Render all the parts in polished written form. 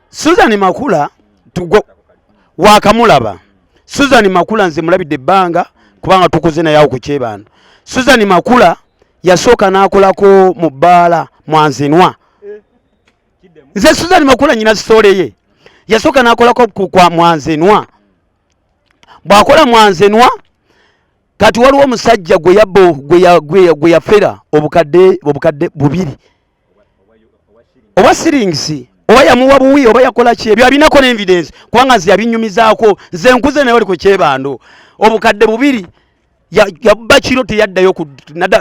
Susan Makula wakamulaba. Susan Makula nze mulabidde ebbanga kubanga tukoze naye ku kyebano. Susan Makula yasooka n'akolako mu baala mwanzinwa. Nze Susan Makula nyina story ye. Yasooka n'akolako kwa mwanzinwa. Bw'akola mwanzinwa kati waliwo omusajja gwe yafera obukadde bubiri. Oba siringisi oba yamuwa buwi oba yakola ki ebyo abinako n'evidence kubanga nze yabinyumizaako nze nkuze naye oli ku kyebando obukadde bubiri yabba kiro teyaddayo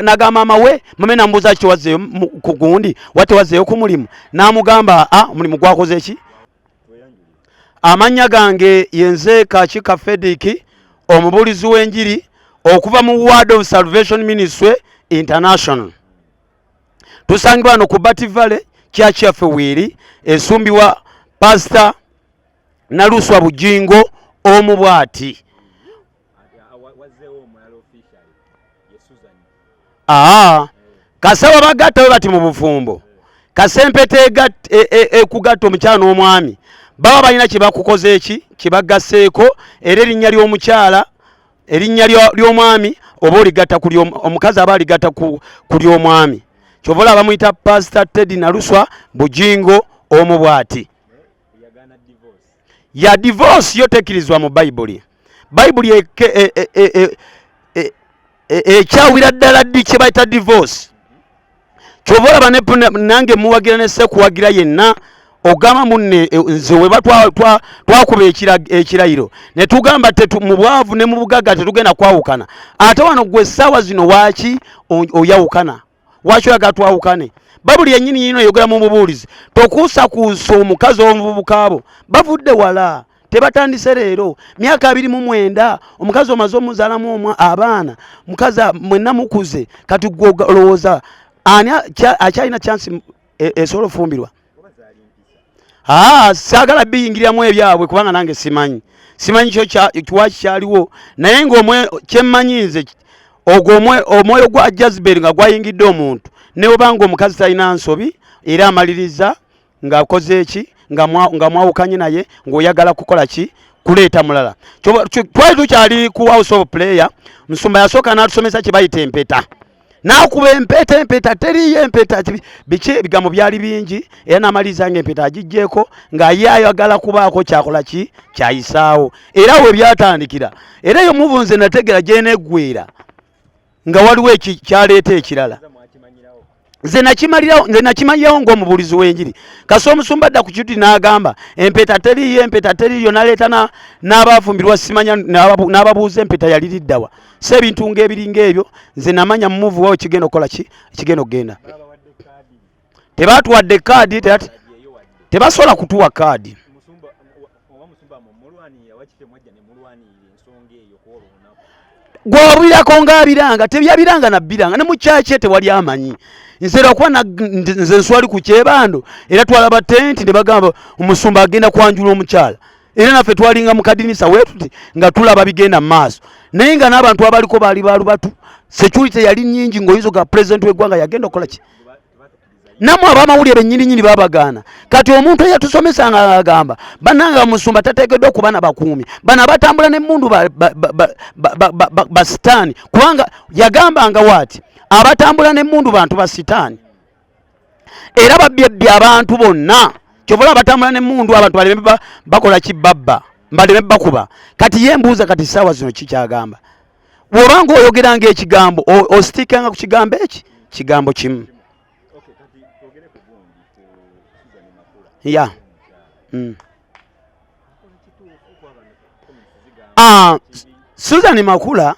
n'agamba mama we mame nambuuza ki tewazzeeyo ku gundi wate wazzeeyo ku mulimu n'amugamba omulimu gwakoze eki. Amannya gange yenze Kakiika Fediki omubuulizi w'enjiri okuva mu Word of Salvation Ministry International. Tusangibwa wano ku Bati Valley Church yaffe Wiri esumbiwa Pastor Naluswa Bujingo omubwati. Kasawa bagatta we bati mu bufumbo kasempete kugatta omukyala n'omwami baba balina kye bakukoze eki kye bagasseeko era erinnya ly'omukyala erinnya ly'omwami oba oligatta ku omukazi aba aligatta ku ly'omwami. Chovola bamuyita Pastor Teddy Naluswa Bujingo omubwati. Ya divorce yotekirizwa mu Bible. Bible ekyawira ddala ddi kye bayita divorce. Chovola bane nange muwagira ne se kuwagira yenna ogama munne nze we twakuba ekirayiro ne tugamba mu bwavu ne mu bugaga tetugenda kwawukana. Ate wano gwe ssaawa zino waaki oyawukana waki oyaga twawukane. Babuli yennyini yino yogera mu bubuulizi tokuusakuusa omukazi omuvubuka abo bavudde wala tebatandise leero myaka 29 omukazi omaze omuzaalamu abaana mukazi mwenna mukuze kati gwolowooza ani akyalina chance esobola ofumbirwa. Saagala biyingiramu ebyabwe kubanga nange simanyi kyo kyaliwo naye kyemmanyi nze ogwo omwoyo gwa Jezebel nga gwayingidde omuntu ne obanga omukazi talina nsobi era amaliriza ng'akoze eki nga mwawukanye naye ng'oyagala kukola ki kuleeta mulala. Twali tukyali ku house of prayer musumba yasooka n'atusomesa kye bayita empeta n'akuba empeta teriyo empeta biki ebigambo byali bingi era n'amaliriza ng'empeta agijjeeko nga ye ayagala kubaako kyakola ki kyayisaawo era we byatandikira era eyo muvunze nategera gye neggweera nga waliwo kyaleeta ekirala. Nze nakimanyirawo ng'omubuulizi w'enjiri kasi omusumba adda ku kiti n'agamba empeta teriyo n'aleeta n'abafumbirwa simanya n'ababuuza empeta yaliriddawa si ebintu ng'ebiringa ebyo nze namanya mumuvuwawo kigenda okukola ki kigenda okugenda. Tebaatuwadde kaadi tebasobola kutuwa kaadi. Gw'obirako ng'abiranga tebyabiranga nabbiranga ne mu kyakye tewali amanyi. Nze lwakuba nze nswali ku kyebando era twalaba tenti ne bagamba omusumba agenda kwanjula omukyala era naffe twalinga mu kadinisa wetuti nga tulaba bigenda mu maaso naye nga n'abantu abaliko baali balubatu security yali nnyingi ng'oyizo ga president w'eggwanga yagenda okukola ki namwe abamawulire bennyininyini babagaana. Kati omuntu eyatusomesa nga agamba bannanga omusumba tateekeddwa okuba na bakuumi bano abatambula n'emmundu basitaani kubanga yagambanga waati abatambula n'emmundu bantu basitaani era babyebbye abantu bonna kyovola abatambula n'emmundu abantu baleme bakola kibabba baleme bakuba. Kati ye mbuuza kati ssaawa zino kikyagamba bw'obanga oyogeranga ekigambo ositiikanga ku kigambo eki kigambo kimu. Ya Susan Makula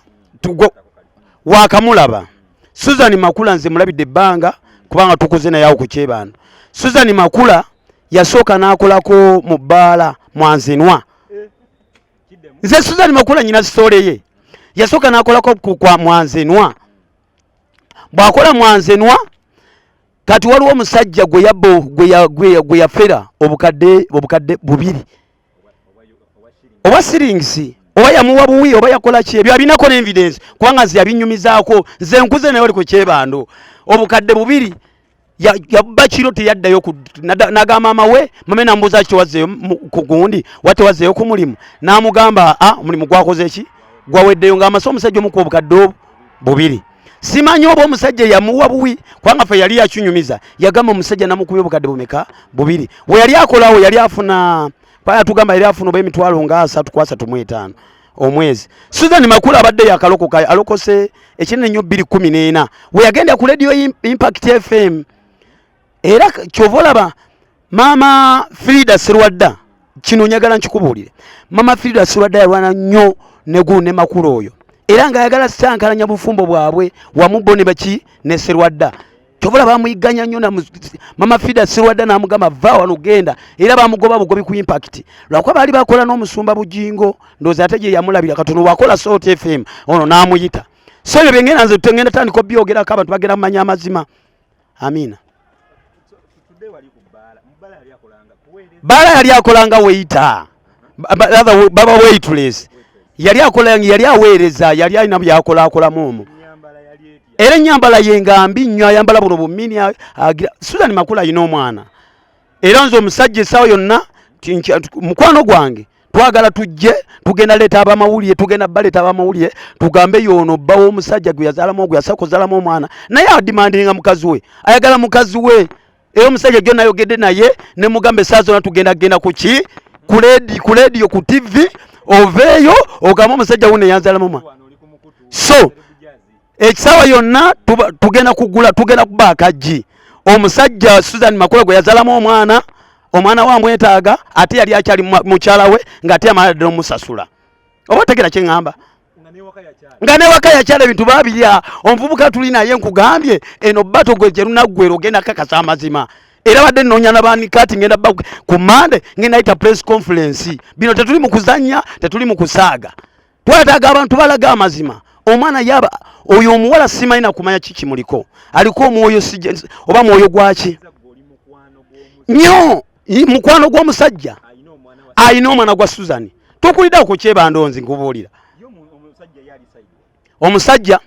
wakamulaba. Susan Makula nze mulabidde ebbanga kubanga tukoze naye ku kyebano. Susan Makula yasooka n'akolako mu baala mwanzinwa. Nze Susan Makula nyina story ye. Yasooka n'akolako kwa mwanzinwa. Bw'akola mwanzinwa kati waliwo omusajja gwe yafera obukadde bubiri. Oba siringisi oba yamuwa buwi oba yakola ki ebyo abinako n'evidence kubanga nze yabinyumizaako nze nkuze naye oli ku kyebando obukadde bubiri yabba kiro teyaddayo nagamba mama we mame nambuuza ki wazzeeyo ku gundi wate wazzeeyo ku mulimu n'amugamba omulimu gwakoze ki gwaweddeyo ng'amasa omusajja omukuba obukadde bubiri. Simanyi oba omusajja yamuwa buwi kubanga ffe yali yakinyumiza yagamba omusajja namukubye obukadde bumeka bubiri we yali akolawo yali afuna paya tugamba yali afuna oba emitwalo nga 3.35 omwezi. Susan Makula abadde yakalokoka alokose ekinene nnyo 2014 we yagenda ku Radio Impact FM era kyovolaba mama Frida Sirwadda kino nyagala nkikubuulire mama Frida Sirwadda yalwana nnyo ne gune Makula oyo era nga yagala sankalanya bufumbo bwabwe wamubone baki ne Sirwadda kyovola bamuyiganya nnyo na mama Frida Sirwadda n'amugamba va wano genda era bamugoba bugobi ku Impact lwakuba bali bakola n'omusumba bujingo ndoza ate gye yamulabira katono wakola Salt FM ono n'amuyita so ebyo bengenda nze tengenda tandika obyogerako abantu bagenda mumanya amazima. Amina. Baala yali akolanga weita baba waitress yali akolanga yali aweereza yali alina byakolakolamu omwo era ennyambala yengambi nnyo ayambala buno bumini Susan Makula alina omwana era nze omusajja essaawa yonna mukwano gwange twagala tujje tugenda leeta abamawulire tugenda baleeta abamawulire tugambe yono bbawo omusajja gwe yazaalamu ogwe yasako zaalamu omwana naye adimandinga mukazi we ayagala mukazi we era omusajja gyo nayogedde naye ne mugambe saa zonna tugenda kuki ku radio ku TV oveeyo ogamba omusajja wuno yanzaalamu omwana so ekisaawa yonna tugenda kugula tugenda kuba akaggi omusajja Susan Makula gwe yazaalamu omwana wamwetaaga ate yali akyali mukyala we ng'ate amala omusasula oba otegera kye ŋŋamba nga newaka yakyala ebintu babirya omuvubuka tuli naye nkugambye eno bato gwe gye lunaggwera ogenda kakasa amazima era badde nnoonya nabanikati ngenda bba ku Mande ngenda yita press conference bino tetuli mu kuzannya tetuli mu kusaaga twetaaga abantu balaga amazima omwana yaba oyo omuwala simanyi na kumanya kiki muliko aliko omwoyo oba mwoyo gwaki nnyo mukwano gw'omusajja ayina omwana gwa Susan tokuliddawo ku kyebandonzi nkubuulira omusajja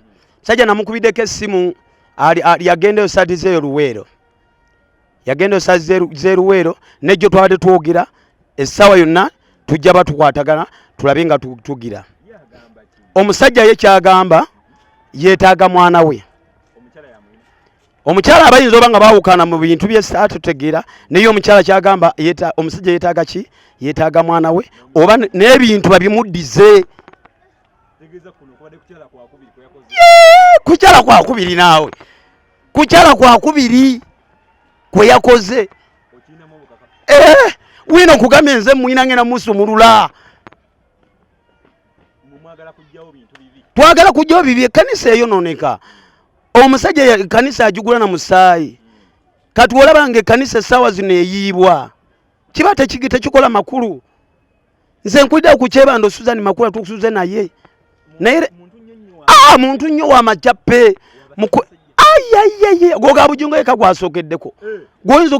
namukubiddeko essimu yagendeyo saati z'eruweero nejjo twabadde twogera essaawa yonna tujja batukwatagana tulabe nga tugira omusajja ye kyagamba yeetaaga mwana we omukyala abayinza oba nga baawukana mu bintu byesatutegeera naye omukyala kyagamba omusajja yeetaaga ki yeetaaga mwana we oba n'ebintu babimuddize kukyala kwakubiri naawe kukyala kwakubiri kwe yakoze wino nkugambye nze mwina ngenda musumulula twagala kujjawo bibi ekkanisa eyonooneka omusajja ekkanisa agigula na musaayi kati olaba nga ekkanisa essaawa zino eyiibwa kiba tekikola makulu nze nkwiddewo ku kyebando Susan Makula tukusuze naye muntu nnyo w'amajjappe goga bujingo eka gwasookeddeko goyinza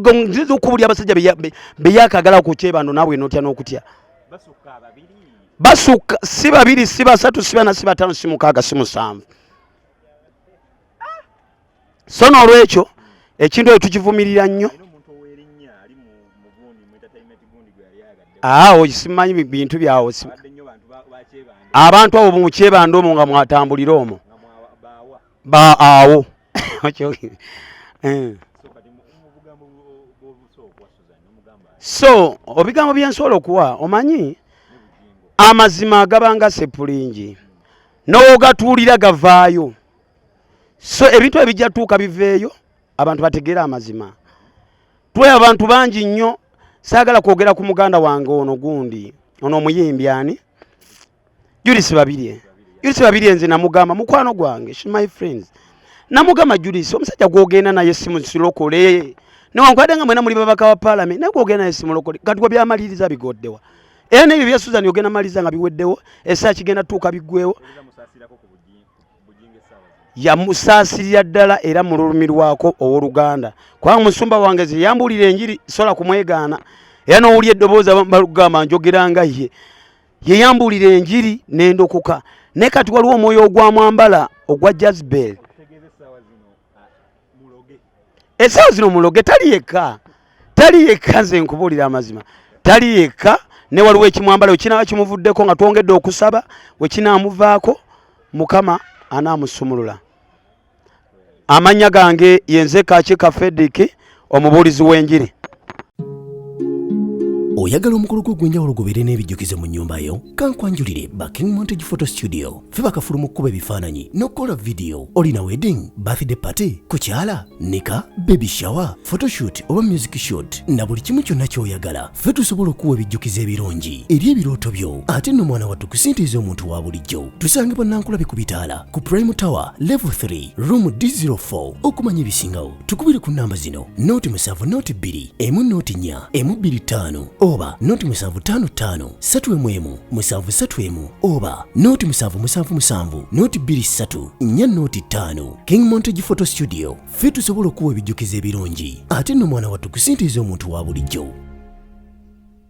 okubulya abasajja beyakagala ku kyebando naawe notya n'okutya basukka si babiri si basatu si bana si bataano si mukaaga si musanvu so n'olwekyo ekintu ekyo tukivumirira nnyo simanyi bintu byawo abantu abo mu kyebando omwo nga mwatambulira omwo awo so obigambo byensobola okuwa omanyi amazima agabanga sepulingi n'ogatuulira gavaayo so ebintu ebijja tuuka biveeyo abantu bategeera amazima twe abantu bangi nnyo saagala kwogera ku muganda wange ono gundi ono omuyimbi ani Julisi babiri nze namugamba mukwano gwange she my friends namugamba Julisi omusajja gwogenda naye simu silokole newankwadde nga mwena muli babaka wa parliament naye gwogenda naye simu lokole kati gwe byamaliriza bigoddewa era n'ebyo bya Susan yogenda maliriza nga biweddewo essaa kigenda tuuka biggwewo yamusaasirira ddala era mu lulumi lwako ow'Oluganda kubanga musumba wange ze yambulira enjiri sola kumwegaana era n'owulya eddoboozi balugamba njogera nga ye yeyambulira enjiri n'endokoka naye kati waliwo omwoyo ogwamwambala ogwa Jezebel essaawa zino muloge tali yekka nze nkubuulira amazima tali yekka ne waliwo ekimwambala wekinaba kimuvuddeko nga twongedde okusaba wekinaamuvaako mukama anaamusumulula. Amannya gange yenze Kaaki Kafediki omubuulizi w'enjiri. Oyagala omukolo gw'ogwenjawulo gubeere n'ebijjukizo mu nnyumba yo? Kankwanjulire ba King Montage Photo Studio. Ffe bakafulu mu kkuba ebifaananyi n'okukola video. Olina wedding, birthday party, kukyala, nika, baby shower, photoshoot oba music shoot na buli kimu kyonna ky'oyagala. Ffe tusobola okuwa ebijjukizo ebirungi eri ebirooto byo. Ate nno mwana wattu kusintiiza omuntu wa bulijjo. Tusange Bannankulabi ku Bitaala ku Prime Tower Level 3 Room D04. Okumanya ebisingawo tukubire ku nnamba zino: 07 2 1 4 oba 0755 3 731 oba 0777 23 405. King Montage Photo Studio. Ffe tusobola okuwa ebijjukizo ebirungi ate nno mwana wattu kusintiiza omuntu wa bulijjo.